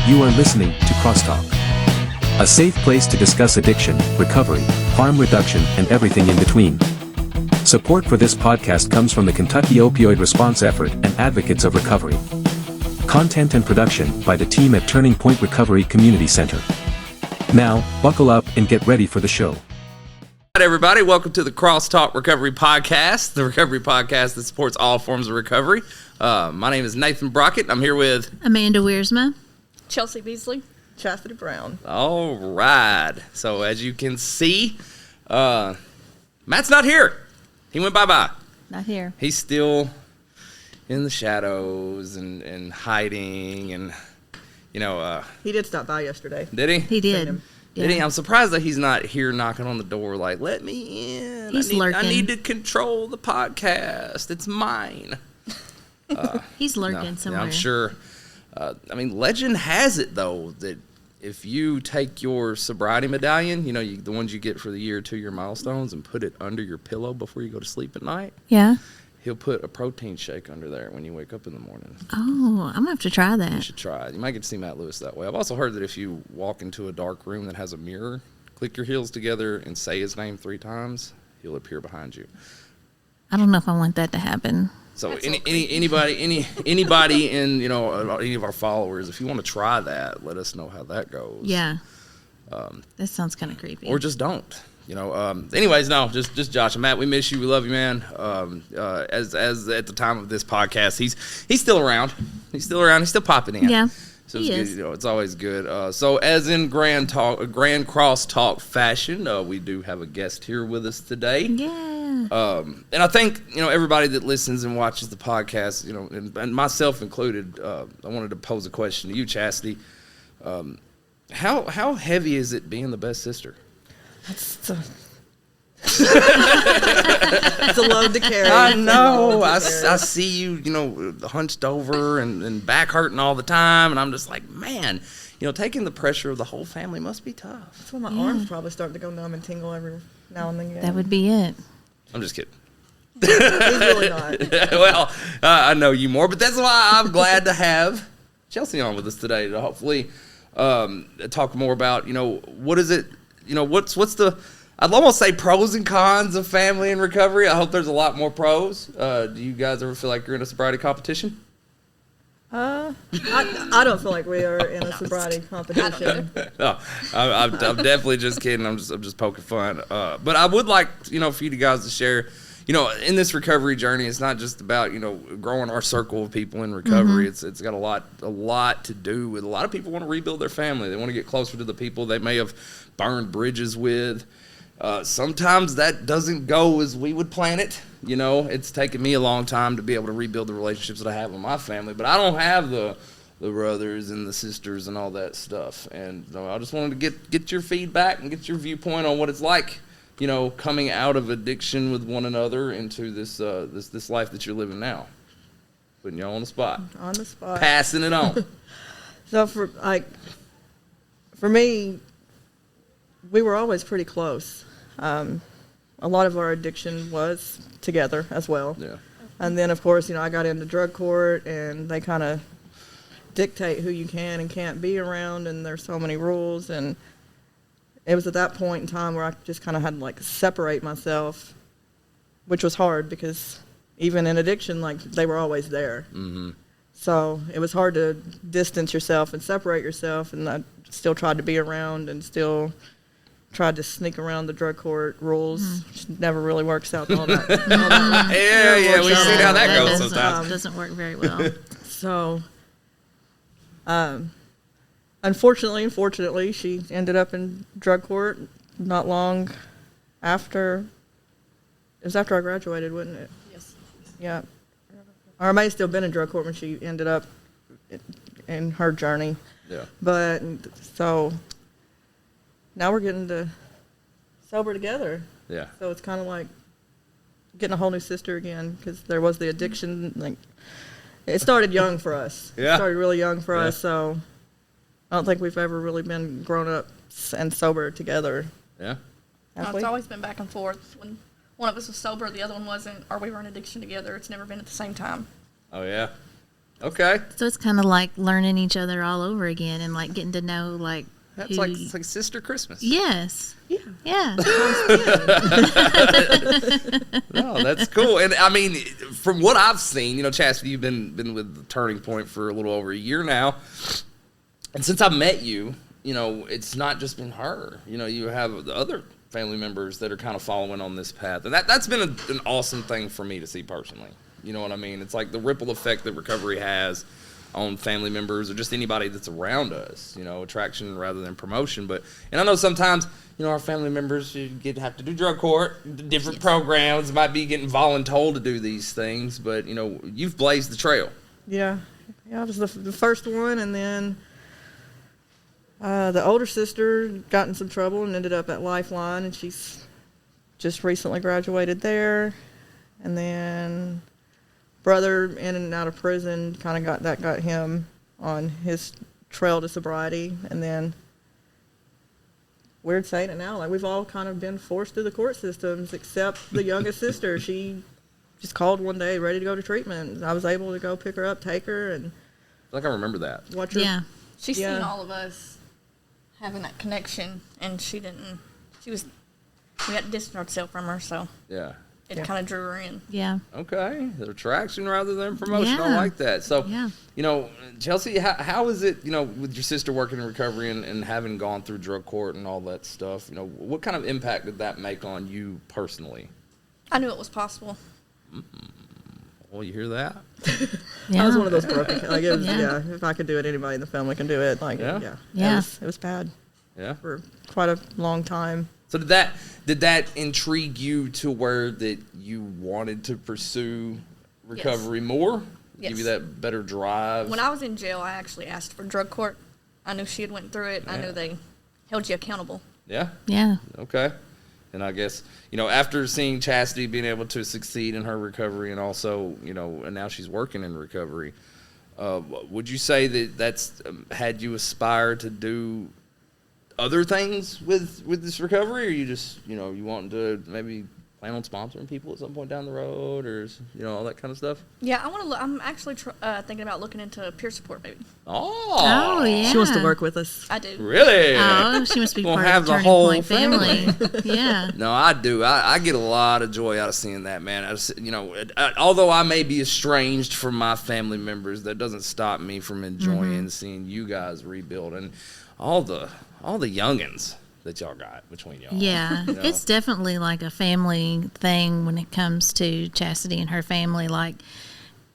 You are listening to CrossTalk, a safe place to discuss addiction, recovery, harm reduction, and everything in between. Support for this podcast comes from the Kentucky Opioid Response Effort and Advocates of Recovery. Content and production by the team at Turning Point Recovery Community Center. Now, buckle up and get ready for the show. All right, everybody, welcome to the CrossTalk Recovery Podcast, the recovery podcast that supports all forms of recovery. My name is Nathan Brockett. I'm here with Amanda Wiersma, Chelsea Beasley, Chastity Brown. All right. So as you can see, Matt's not here. He went bye-bye. not here. He's still in the shadows and hiding and, He did stop by yesterday. did he? He did. Did he? I'm surprised that he's not here knocking on the door like, let me in. He's I lurking. need to control the podcast. It's mine. He's lurking somewhere. Yeah, I'm sure. Legend has it, though, that if you take your sobriety medallion, the ones you get for the year 2 year milestones, and put it under your pillow before you go to sleep at night, Yeah. he'll put a protein shake under there when you wake up in the morning. Oh, I'm going to have to try You that. should try it. You might get to see Matt Lewis that way. I've also heard that if you walk into a dark room that has a mirror, click your heels together and say his name 3 times, he'll appear behind you. I don't know if I want that to happen. So anybody in any of our followers, if you want to try that, let us know how that goes. Yeah. That sounds kind of creepy. Or just don't. Anyways, no, just Josh and Matt. We miss you. We love you, man. As at the time of this podcast, he's still around. He's still popping in. Yeah. So he it's is. good. It's always good. So as in grand cross talk fashion, we do have a guest here with us today. Yeah. And I think, everybody that listens and watches the podcast, and myself included, I wanted to pose a question to you, Chastity. How heavy is it being the best sister? It's a load to carry. I know. I see you, hunched over and back hurting all the time. And I'm just like, man, taking the pressure of the whole family must be tough. That's why my arms probably starting to go numb and tingle every now and then. That would be it. I'm just kidding. He's really not. Well, I know you more, but that's why I'm glad to have Chelsea on with us today to hopefully talk more about, what is it, what's the, I'd almost say pros and cons of family and recovery. I hope there's a lot more pros. Do you guys ever feel like you're in a sobriety competition? I don't feel like we are in a sobriety competition. No, I'm definitely just kidding. I'm just poking fun. But I would like, for you guys to share, in this recovery journey, it's not just about, growing our circle of people in recovery. Mm-hmm. It's got a lot to do with, a lot of people want to rebuild their family. They want to get closer to the people they may have burned bridges with. Sometimes that doesn't go as we would plan it. It's taken me a long time to be able to rebuild the relationships that I have with my family, but I don't have the brothers and the sisters and all that stuff. And I just wanted to get your feedback and get your viewpoint on what it's like, coming out of addiction with one another into this life that you're living now. Putting y'all on the spot. On the spot. Passing it on. So for me, we were always pretty close. A lot of our addiction was together as well. Yeah. And then, of course, I got into drug court, and they kind of dictate who you can and can't be around, and there's so many rules. And it was at that point in time where I just kind of had to, separate myself, which was hard because even in addiction, they were always there. Mm-hmm. So it was hard to distance yourself and separate yourself, and I still tried to be around and still tried to sneak around the drug court rules, which never really works out all that. Yeah, we've seen how that goes sometimes. Doesn't work very well. So, unfortunately, she ended up in drug court not long after. It was after I graduated, wasn't it? Yes. Yeah. Or I may have still been in drug court when she ended up in her journey. Yeah. But so now we're getting to sober together. Yeah. So it's kind of like getting a whole new sister again, because there was the addiction. It started young for us. Yeah. It started really young for Yeah. us. So I don't think we've ever really been grown up and sober together. Yeah. Have It's we? always been back and forth. When one of us was sober, the other one wasn't, or we were in addiction together. It's never been at the same time. Oh, yeah. Okay. So it's kind of like learning each other all over again and like getting to know like That's who like, you- it's like Sister Christmas. Yes. Yeah. Yeah. No, that's cool. And I mean, from what I've seen, Chastity, you've been with Turning Point for a little over a year now. And since I met you, it's not just been her. You have the other family members that are kind of following on this path. And that's been an awesome thing for me to see personally. You know what I mean? It's like the ripple effect that recovery has on family members or just anybody that's around us, attraction rather than promotion. And I know sometimes, our family members have to do drug court, different programs, might be getting voluntold to do these things, but, you've blazed the trail. Yeah. Yeah, I was the first one, and then the older sister got in some trouble and ended up at Lifeline, and she's just recently graduated there. And then brother in and out of prison kind of got him on his trail to sobriety. And then, weird saying it now, like we've all kind of been forced through the court systems except the youngest sister. She just called one day ready to go to treatment. I was able to go pick her up, take her, and I feel like I remember that. watch her. Yeah. She's Yeah. seen all of us having that connection, and we had to distance ourselves from her, so Yeah. it Yeah. kind of drew her in. Yeah. Okay, the attraction rather than promotion. I Yeah. like that. So, Yeah. Chelsea, how is it, with your sister working in recovery and having gone through drug court and all that stuff, what kind of impact did that make on you personally? I knew it was possible. Well, you hear that? Yeah. I was one of those broken. Like, it was, Yeah. yeah. If I could do it, anybody in the family can do it. Like, Yeah? yeah. Yeah. It was bad Yeah. for quite a long time. So did that intrigue you to where that you wanted to pursue recovery more? Yes. Give you that better drive? When I was in jail, I actually asked for drug court. I knew she had went through it. I Yeah. knew they held you accountable. Yeah. Yeah. Okay. And I guess, after seeing Chastity being able to succeed in her recovery and also, and now she's working in recovery, would you say that that's had you aspire to do other things with this recovery, or you just, you want to maybe plan on sponsoring people at some point down the road, or, all that kind of stuff? Yeah, I'm actually thinking about looking into peer support, maybe. Oh, yeah. She wants to work with us. I do. Really? Oh, she must be Gonna part have of the Turning whole Point family. Yeah. No, I do. I get a lot of joy out of seeing that, man. Although I may be estranged from my family members, that doesn't stop me from enjoying seeing you guys rebuild and all the youngins that y'all got between y'all. Yeah, it's definitely like a family thing when it comes to Chastity and her family. Like,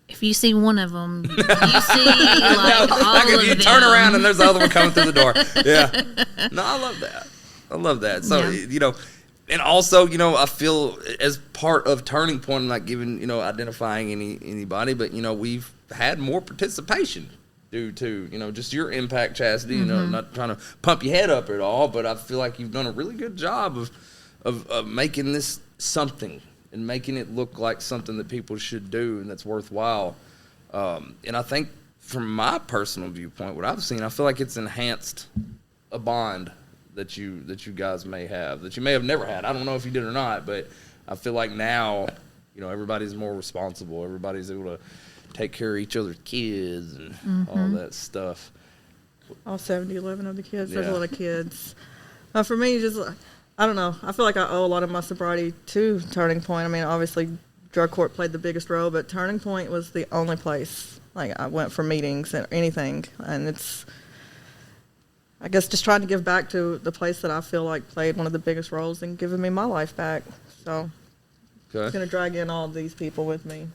if you see one of them, you see like all Like if of you them. turn around and there's the other one coming through the door. Yeah. No, I love that. So, Yeah. and also, I feel as part of Turning Point, I'm not giving, identifying anybody, but, we've had more participation due to, just your impact, Chastity, not trying to pump your head up at all, but I feel like you've done a really good job of making this something and making it look like something that people should do and that's worthwhile. And I think from my personal viewpoint, what I've seen, I feel like it's enhanced a bond that you guys may have, that you may have never had. I don't know if you did or not, but I feel like now, everybody's more responsible. Everybody's able to take care of each other's kids and all that stuff. All 11 of the kids. There's Yeah. a lot of kids. For me, just, I don't know. I feel like I owe a lot of my sobriety to Turning Point. I mean, obviously, drug court played the biggest role, but Turning Point was the only place, like, I went for meetings and anything. And it's, I guess, just trying to give back to the place that I feel like played one of the biggest roles in giving me my life back. So I'm Okay. going to drag in all of these people with me.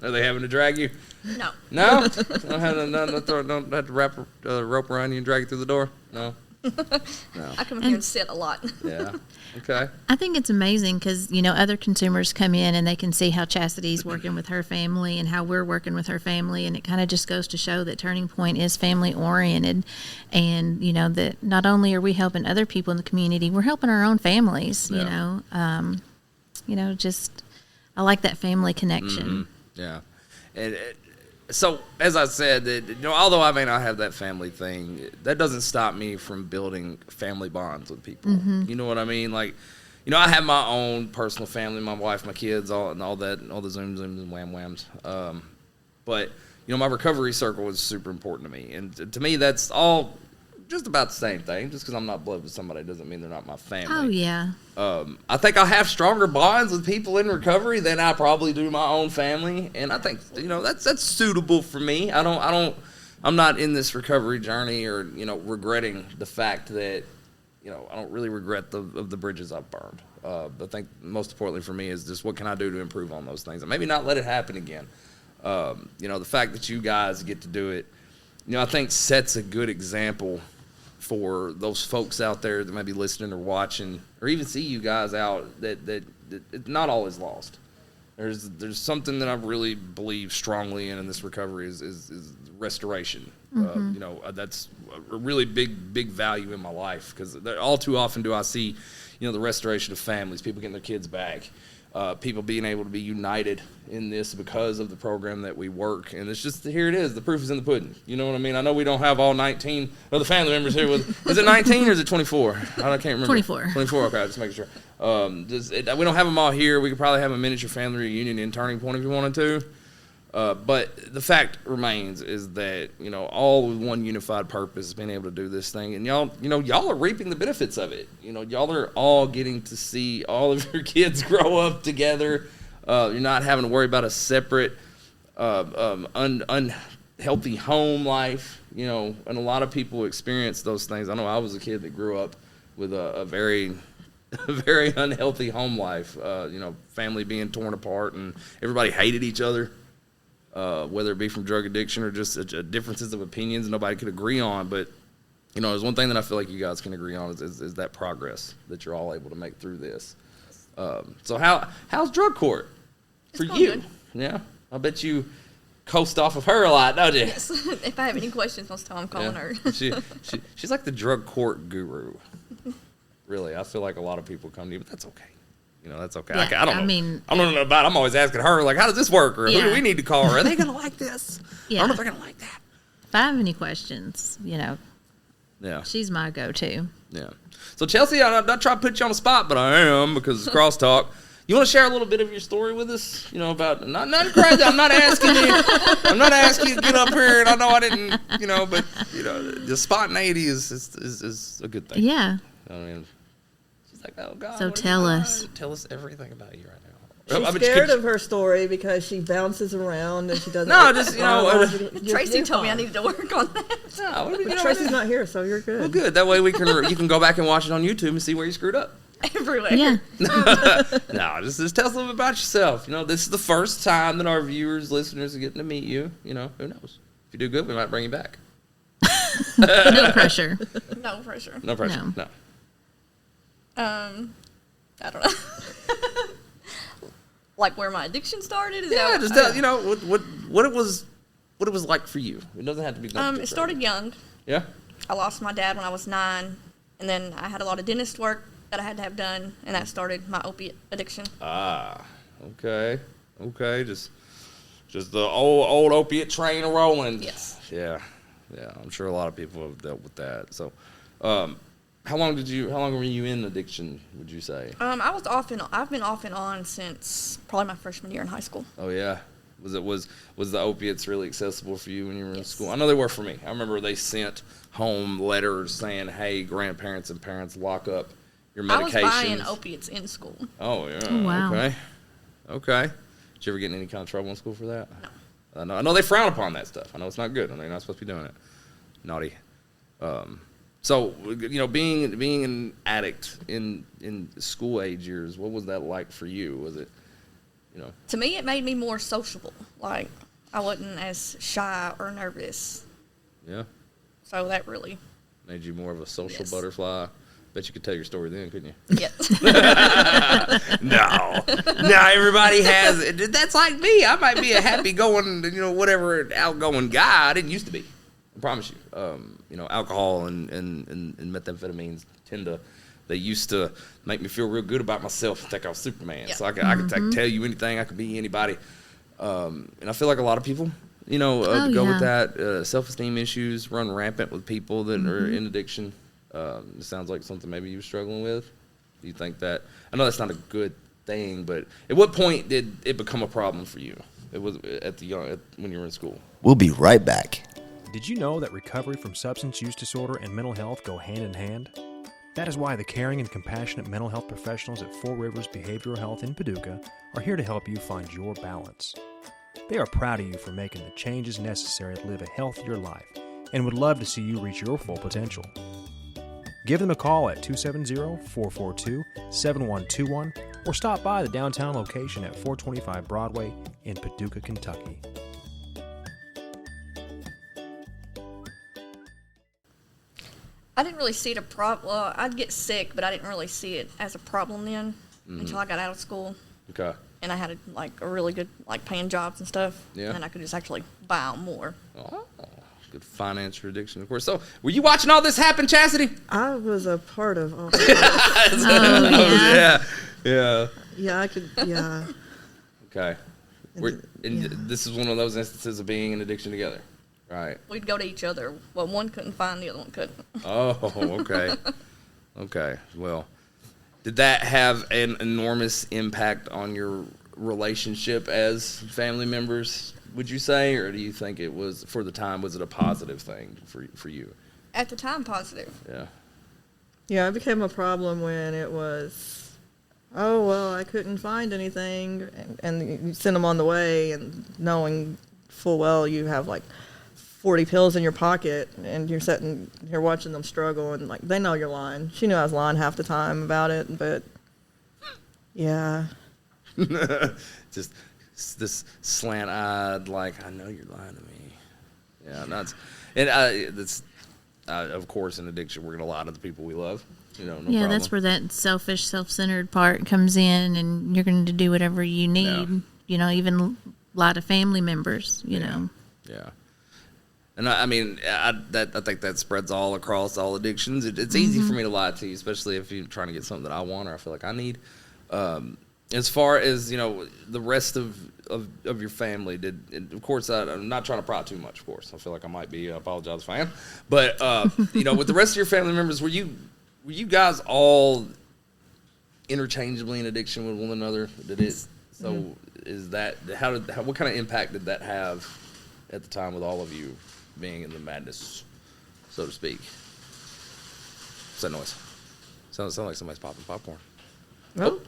Are they having to drag you? No. No? Don't have to wrap a rope around you and drag you through the door? No? I come here and sit a lot. Yeah. Okay. I think it's amazing because, other consumers come in and they can see how Chastity's working with her family and how we're working with her family. And it kind of just goes to show that Turning Point is family oriented. And, that not only are we helping other people in the community, we're helping our own families, Yeah. just I like that family connection. Yeah. And so, as I said, that although I may not have that family thing, that doesn't stop me from building family bonds with people. You know what I mean? Like, I have my own personal family, my wife, my kids, all that, all the zooms and wham whams. But my recovery circle is super important to me. And to me, that's all just about the same thing. Just because I'm not blood with somebody doesn't mean they're not my family. Oh, yeah. I think I have stronger bonds with people in recovery than I probably do my own family. And I think, that's suitable for me. I'm not in this recovery journey or, regretting the fact that, I don't really regret the bridges I've burned. I think most importantly for me is just what can I do to improve on those things and maybe not let it happen again. The fact that you guys get to do it, I think sets a good example for those folks out there that might be listening or watching or even see you guys out that not all is lost. There's something that I really believe strongly in this recovery is restoration. That's a really big value in my life because all too often do I see, the restoration of families, people getting their kids back, people being able to be united in this because of the program that we work. And it's just, here it is. The proof is in the pudding. You know what I mean? I know we don't have all 19 of the family members here with, is it 19 or is it 24? I can't remember. 24. 24, okay, just making sure. We don't have them all here. We could probably have a miniature family reunion in Turning Point if you wanted to. But the fact remains is that, all with one unified purpose, being able to do this thing. And y'all are reaping the benefits of it. Y'all are all getting to see all of your kids grow up together. You're not having to worry about a separate, unhealthy home life, and a lot of people experience those things. I know I was a kid that grew up with a very unhealthy home life, family being torn apart and everybody hated each other. Whether it be from drug addiction or just differences of opinions nobody could agree on. But, there's one thing that I feel like you guys can agree on is that progress that you're all able to make through this. So how's drug court for you? Good. Yeah, I bet you coast off of her a lot, don't you? Yes. If I have any questions, most of the time I'm calling her. She's like the drug court guru. Really, I feel like a lot of people come to you, but that's okay. That's okay. Yeah, I don't know about it. I'm always asking her, like, how does this work? Or who do we need to call her? Are they going to like this? Yeah. I don't know if they're going to like that. If I have any questions, Yeah. she's my go-to. Yeah. So, Chelsea, I'm not trying to put you on the spot, but I am because it's CrossTalk. You want to share a little bit of your story with us? About not crazy. I'm not asking you to get up here, and I know I didn't, but the spontaneity is a good thing. Yeah. I mean, she's like, oh God. So tell us. Tell us everything about you right now. She's scared of her story because she bounces around and she doesn't. No, just Tracy told me I needed to work on that. But Tracy's not here, so you're good. Well, good. That way you can go back and watch it on YouTube and see where you screwed up. Everywhere. Yeah. No, just tell us a little bit about yourself. This is the first time that our viewers, listeners are getting to meet you. Who knows? If you do good, we might bring you back. No pressure. No pressure. No pressure. No. I don't know. Like where my addiction started? Just tell what it was like for you. It doesn't have to be. It started young. Yeah. I lost my dad when I was 9, and then I had a lot of dentist work that I had to have done, and that started my opiate addiction. Ah, okay. Just the old opiate train rolling. Yes. Yeah. I'm sure a lot of people have dealt with that. So, how long were you in addiction, would you say? I've been off and on since probably my freshman year in high school. Oh yeah. Was the opiates really accessible for you when you were in school? I know they were for me. I remember they sent home letters saying, "Hey, grandparents and parents, lock up your medications." I was buying opiates in school. Oh yeah. Oh, wow. Okay. Did you ever get in any kind of trouble in school for that? No. I know they frown upon that stuff. I know it's not good. I know you're not supposed to be doing it. Naughty. So, being an addict in school age years, what was that like for you? Was it, To me, it made me more sociable. Like, I wasn't as shy or nervous. Yeah. So that really made you more of a social Yes. butterfly. Bet you could tell your story then, couldn't you? Yes. No, everybody has it. That's like me. I might be a happy-going, whatever, outgoing guy. I didn't used to be. I promise you. Alcohol and methamphetamines they used to make me feel real good about myself and think I was Superman. Yeah. So I could tell you anything. I could be anybody. And I feel like a lot of people, go with that. Self-esteem issues run rampant with people that are in addiction. It sounds like something maybe you were struggling with. Do you think that? I know that's not a good thing. But at what point did it become a problem for you? It was when you were in school. We'll be right back. Did you know that recovery from substance use disorder and mental health go hand in hand? That is why the caring and compassionate mental health professionals at Four Rivers Behavioral Health in Paducah are here to help you find your balance. They are proud of you for making the changes necessary to live a healthier life and would love to see you reach your full potential. Give them a call at 270-442-7121 or stop by the downtown location at 425 Broadway in Paducah, Kentucky. I didn't really see it a problem. Well, I'd get sick, but I didn't really see it as a problem then until I got out of school. Okay. And I had a really good paying jobs and stuff. Yeah. And I could just actually buy out more. Oh, good finance for addiction, of course. So, were you watching all this happen, Chastity? I was a part of all that. Yeah. Yeah, I could, yeah. Okay. This is one of those instances of being in addiction together, right? We'd go to each other. Well, one couldn't find, the other one couldn't. Oh, okay. Okay. Well, did that have an enormous impact on your relationship as family members, would you say? Or do you think it was, for the time, was it a positive thing for you? At the time, positive. Yeah. Yeah, it became a problem when it was, oh, well, I couldn't find anything, and you send them on the way, and knowing full well you have 40 pills in your pocket, and you're sitting here watching them struggle, and they know you're lying. She knew I was lying half the time about it, but yeah. Just this slant-eyed, I know you're lying to me. Yeah, that's of course, in addiction, we're gonna lie to the people we love. No problem. That's where that selfish, self-centered part comes in, and you're going to do whatever you need. Yeah. Even lie to family members. You know. Yeah. And I think that spreads all across all addictions. It's easy for me to lie to you, especially if you're trying to get something that I want or I feel like I need. As far as the rest of your family, of course, I'm not trying to pry too much. Of course, I feel like I might be. I apologize if I am. But with the rest of your family members, were you guys all interchangeably in addiction with one another? Is that what kind of impact did that have at the time with all of you being in the madness, so to speak? What's that noise? Sounds like somebody's popping popcorn. Oh.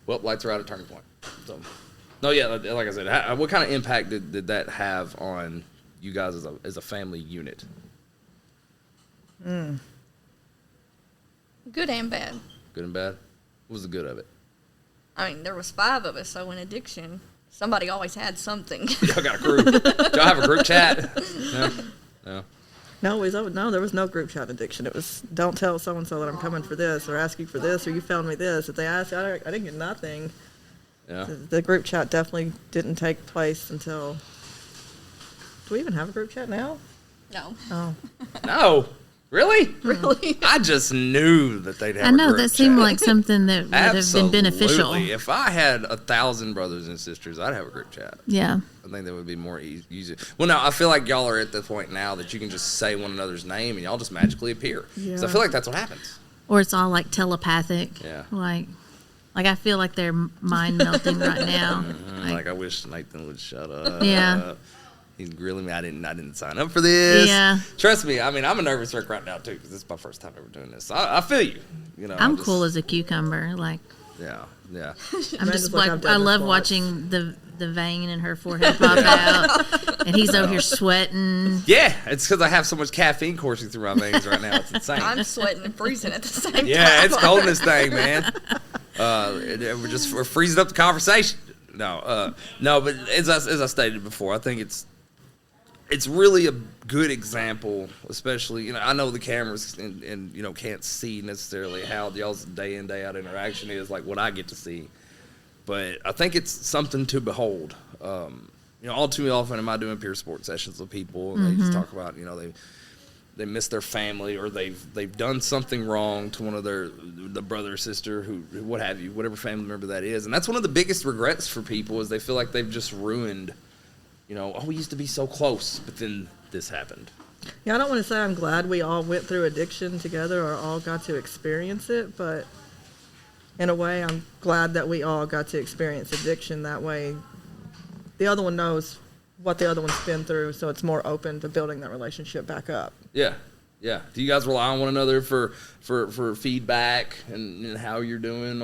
Well, lights are out at Turning Point. So, no, yeah, like I said, what kind of impact did that have on you guys as a family unit? Good and bad. Good and bad? What was the good of it? There was 5 of us, so in addiction, somebody always had something. Y'all got a group. Y'all have a group chat? No. No, there was no group chat addiction. It was, don't tell so-and-so that I'm coming for this, or ask you for this, or you found me this. If they asked, I didn't get nothing. Yeah. The group chat definitely didn't take place until, do we even have a group chat now? No. Oh. No. Really? Really? I just knew that they'd have I know a group that seemed chat. like something that would have been beneficial. Absolutely. If I had 1,000 brothers and sisters, I'd have a group chat. Yeah. I think that would be more easy. Well, no, I feel like y'all are at the point now that you can just say one another's name and y'all just magically appear. Yeah. So I feel like that's what happens. Or it's all telepathic. Yeah. Like I feel like they're mind melting right now. Like I wish Nathan would shut up. Yeah. He's grilling me. I didn't sign up for this. Yeah. Trust me. I'm a nervous wreck right now too because this is my first time ever doing this. I feel you. I'm cool as a cucumber. Yeah. I'm just I've I done love this watching the vein in her forehead pop out, and he's over here sweating. Yeah, it's because I have so much caffeine coursing through my veins right now. It's insane. I'm sweating and freezing at the same time. Yeah, it's cold in this thing, man. We're freezing up the conversation. No, but as I stated before, I think it's really a good example, especially, I know the cameras and can't see necessarily how y'all's day in, day out interaction is, like what I get to see. But I think it's something to behold. All too often am I doing peer support sessions with people, and they just talk about, they miss their family, or they've done something wrong to one of the brother or sister, who what have you, whatever family member that is. And that's one of the biggest regrets for people, is they feel like they've just ruined, we used to be so close, but then this happened. Yeah, I don't want to say I'm glad we all went through addiction together or all got to experience it, but in a way, I'm glad that we all got to experience addiction that way. The other one knows what the other one's been through, so it's more open to building that relationship back up. Yeah. Yeah. Do you guys rely on one another for feedback and how you're doing?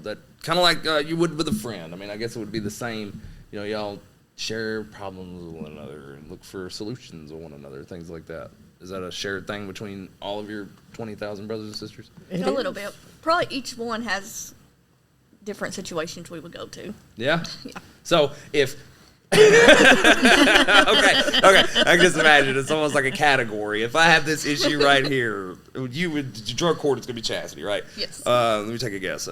That kind of like you would with a friend. I mean, I guess it would be the same. Y'all share problems with one another and look for solutions with one another, things like that. Is that a shared thing between all of your 20,000 brothers and sisters? A little bit. Probably each one has different situations we would go to. Yeah? Yeah. So if... okay. I can just imagine it's almost like a category. If I have this issue right here, your drug court is going to be Chastity, right? Yes. Let me take a guess.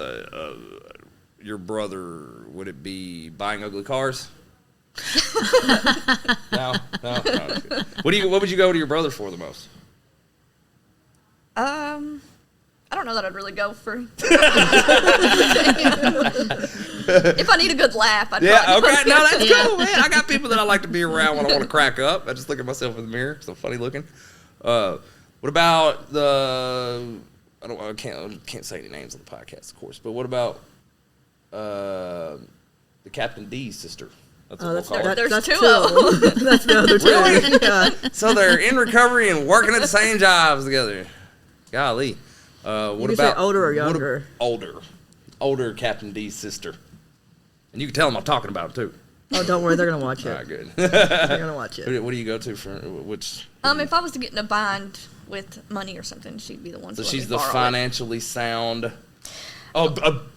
Your brother, would it be buying ugly cars? No. What would you go to your brother for the most? I don't know that I'd really go for. If I need a good laugh, I'd probably okay. No, that's Yeah. cool, man. I got people that I like to be around when I want to crack up. I just look at myself in the mirror because I'm funny looking. What about I can't say any names on the podcast, of course, but what about the Captain D's sister? That's what we'll call her. There's that's two two of them. That's the other two. Really? Yeah. So they're in recovery and working at the same jobs together. Golly. What You about say older or younger? Older Captain D's sister. And you can tell them I'm talking about it too. Oh, don't worry, they're gonna watch it. All right, good. They're gonna watch it. What do you go to for which? If I was to get in a bind with money or something, she'd be the one. So to let she's me the borrow it. financially sound. Oh,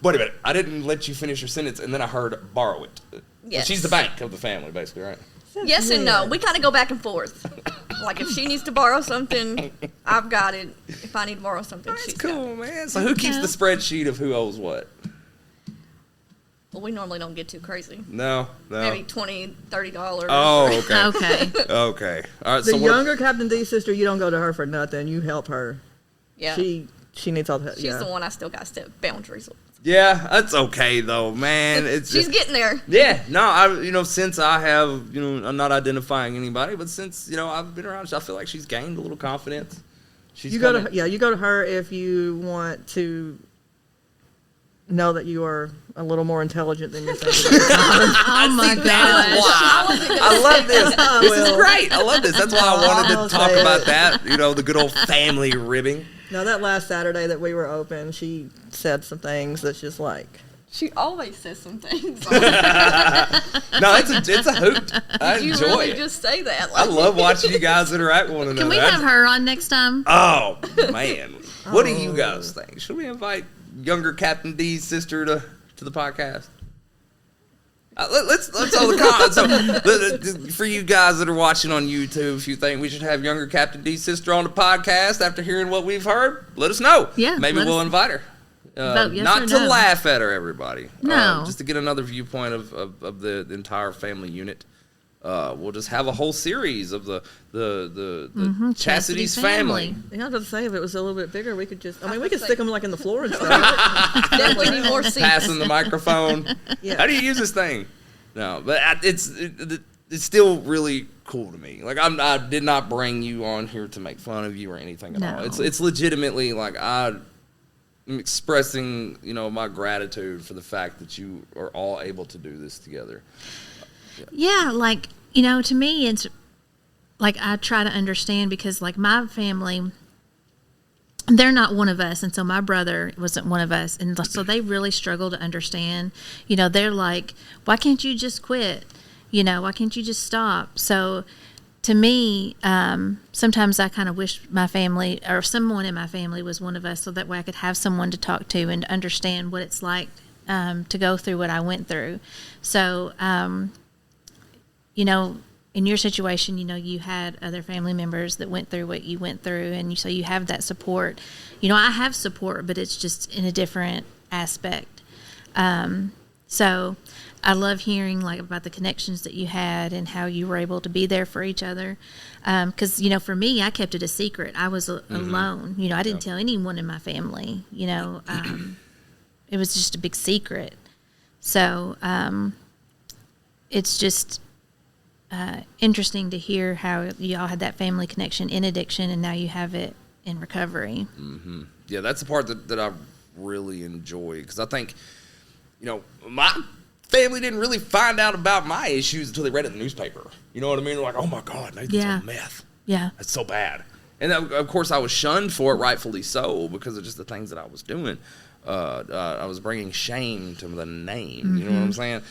wait a minute! I didn't let you finish your sentence, and then I heard borrow it. So Yes. she's the bank of the family, basically, right? Yes and no. We kind of go back and forth. Like if she needs to borrow something, I've got it. If I need to borrow something, That's she's got cool, it. man. So who keeps the spreadsheet of who owes what? Well, we normally don't get too crazy. No. Maybe $20, $30. Oh, okay. Okay. Okay. All right. The So younger Captain D's sister, you don't go to her for nothing. You help her. Yeah. She needs all the help. She's Yeah. the one I still got to set boundaries with. Yeah, that's okay though, man. It's She's getting there. Yeah, no, since I have, I'm not identifying anybody, but since, I've been around, I feel like she's gained a little confidence. You go to her if you want to know that you are a little more intelligent than you're thinking. Oh my gosh. I love this. This is great. I love this. That's why I wanted to I'll talk say about it. that, the good old family ribbing. Now, that last Saturday that we were open, she said some things that's just like, She always says some things. No, it's a hoot. I You enjoy really it. just say that. I love watching you guys interact with one another. Can we have her on next time? Oh, man. What do you guys think? Should we invite younger Captain D's sister to the podcast? Let's all the comments. So, for you guys that are watching on YouTube, if you think we should have younger Captain D's sister on the podcast after hearing what we've heard, let us know. Yeah, Maybe we'll invite her. Vote yes Not or to no. laugh at her, everybody. No. Just to get another viewpoint of the entire family unit. We'll just have a whole series of the Chastity's Chastity's family. family. I was going to say, if it was a little bit bigger, we could just, we would could say- stick them like in the floor and stuff. Definitely need more seats. Passing the microphone. Yeah. How do you use this thing? No, but it's still really cool to me. Like I did not bring you on here to make fun of you or anything at all. No. It's legitimately like I'm expressing my gratitude for the fact that you are all able to do this together. Yeah, like, to me, it's like I try to understand because, like, my family, they're not one of us. And so my brother wasn't one of us. And so they really struggle to understand. They're like, why can't you just quit? Why can't you just stop? So to me, sometimes I kind of wish my family or someone in my family was one of us so that way I could have someone to talk to and understand what it's like to go through what I went through. So, in your situation, you had other family members that went through what you went through, and so you have that support. I have support, but it's just in a different aspect. So I love hearing about the connections that you had and how you were able to be there for each other. Because, for me, I kept it a secret. I was alone. I didn't tell anyone in my family. It was just a big secret. So it's just interesting to hear how you all had that family connection in addiction, and now you have it in recovery. Yeah, that's the part that I really enjoy, because I think, my family didn't really find out about my issues until they read it in the newspaper. You know what I mean? They're like, oh my God, Nathan's on meth. Yeah. That's so bad. And of course I was shunned for it, rightfully so, because of just the things that I was doing. I was bringing shame to the name. You know what I'm saying?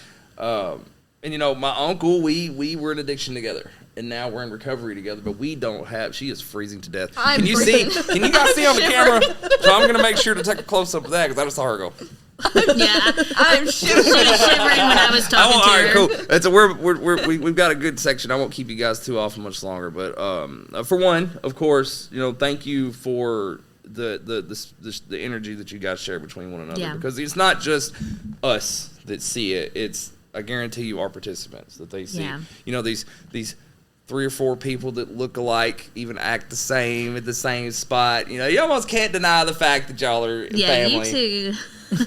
And my uncle, we were in addiction together, and now we're in recovery together. But we don't have. She is freezing to death. Can you see? Can you guys see on the camera? So I'm gonna make sure to take a close up of that, because I just saw her go. Yeah, I'm shivering when I was talking to her. All right, cool. We've got a good section. I won't keep you guys too often much longer. But for one, of course, thank you for the energy that you guys share between one another, because it's not just us that see it. It's, I guarantee you, our participants that they see. These 3 or 4 people that look alike, even act the same at the same spot. You almost can't deny the fact that y'all are family. You too.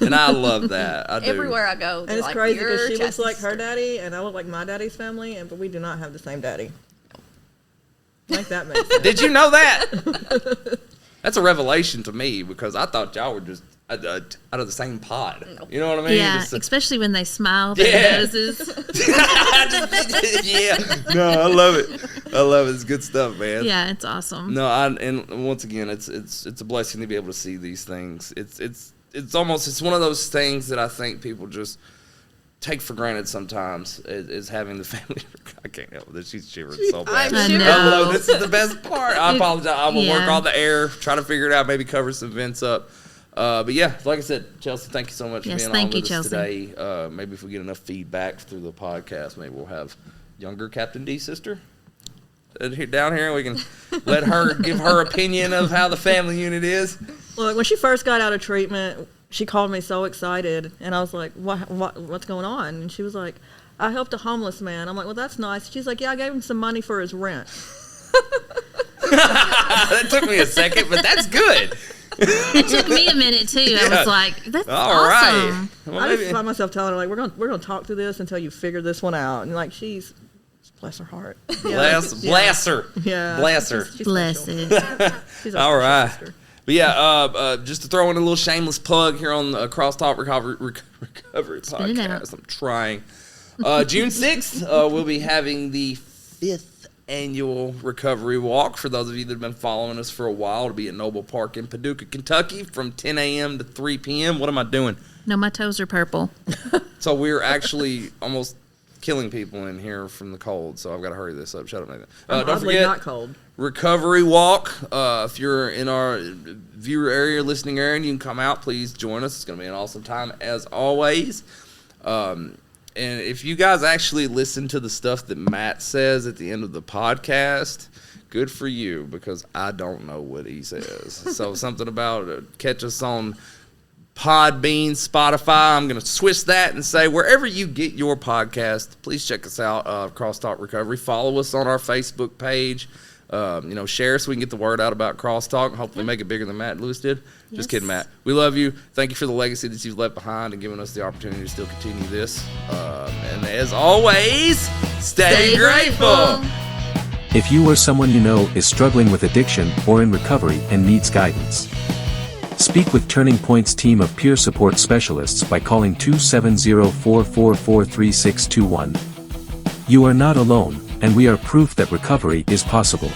And I love that. I do. Everywhere I go, and it's like, crazy because she looks chastity like her sister. daddy, and I look like my daddy's family, but we do not have the same daddy. Like that makes sense. Did you know that? That's a revelation to me, because I thought y'all were just out of the same pod. No. You know what I mean? Yeah, especially when they smile their noses. Yeah. No, I love it. It's good stuff, man. Yeah, it's awesome. No, and once again, it's a blessing to be able to see these things. It's one of those things that I think people just take for granted sometimes, is having the family. I can't help it. She's shivering so bad. I'm shivering. Hello, this is the best part. I apologize. I will work Yeah. all the air, try to figure it out, maybe cover some vents up. But yeah, like I said, Chelsea, thank you so much for being on with us today. Maybe if we get enough feedback through the podcast, maybe we'll have younger Captain D sister down here, and we can let her give her opinion of how the family unit is. Look, when she first got out of treatment, she called me so excited, and I was like, what's going on? And she was like, I helped a homeless man. I'm like, well, that's nice. She's like, yeah, I gave him some money for his rent. That took me a second, but that's good. It took me a minute too. I was like, "That's All awesome." right. Well, I maybe- just find myself telling her, like, we're gonna talk through this until you figure this one out. And like, she's, bless her heart. Bless her. Yeah. Bless her. She's Bless special. it. She's our All special right. sister. But yeah, just to throw in a little shameless plug here on the CrossTalk Recovery Spit it out. podcast. I'm trying. June 6th, we'll be having the 5th annual recovery walk. For those of you that have been following us for a while, it'll be at Noble Park in Paducah, Kentucky, from 10 a.m. to 3 p.m. What am I doing? No, my toes are purple. So we're actually almost killing people in here from the cold, so I've got to hurry this up. Shut up, Nathan. I'm Don't oddly forget, not cold. recovery walk. If you're in our viewer area, listening area, and you can come out, please join us. It's going to be an awesome time, as always. And if you guys actually listen to the stuff that Matt says at the end of the podcast, good for you, because I don't know what he says. So something about catch us on Podbean, Spotify. I'm going to switch that and say wherever you get your podcast, please check us out, CrossTalk Recovery. Follow us on our Facebook page. Share so we can get the word out about CrossTalk and hopefully make it bigger than Matt and Lewis did. Yes. Just kidding, Matt. We love you. Thank you for the legacy that you've left behind and giving us the opportunity to still continue this. And as always, stay grateful. If you or someone you know is struggling with addiction or in recovery and needs guidance, speak with Turning Point's team of peer support specialists by calling 270-444-3621. You are not alone, and we are proof that recovery is possible.